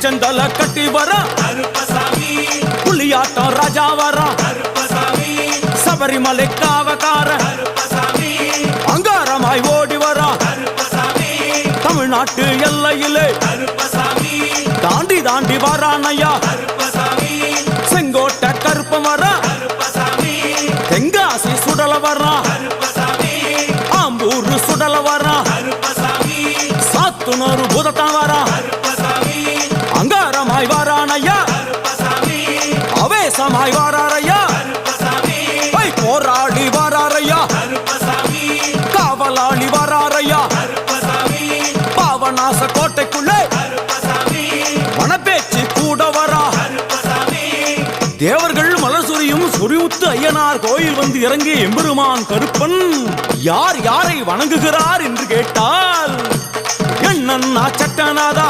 செந்தல கட்டி வர புலியாட்டம் ராஜா வர சபரிமலை காவக்கார அங்காரமாய் ஓடி வர தமிழ்நாட்டு எல்லையிலே தாண்டி தாண்டி வரானையா செங்கோட்டை கருப்பம் வர தெங்காசி சுடல வர ஆம்பூர் சுடல வர சாத்துனூர் புதத்தான் வர அங்காரமாய் வாரானையா அவேசமாய் வாராரையா போராடி வாராரையா காவலாளி வாராரையா பாவநாச கோட்டைக்குள்ளே மனப்பேச்சு கூட வரா தேவர்கள் மலர் சொரியும் சொரிமுத்து ஐயனார் கோயில் வந்து இறங்கிய எம்பெருமான் கருப்பன் யார் யாரை வணங்குகிறார் என்று கேட்டால் என்னன்னா சட்டநாதா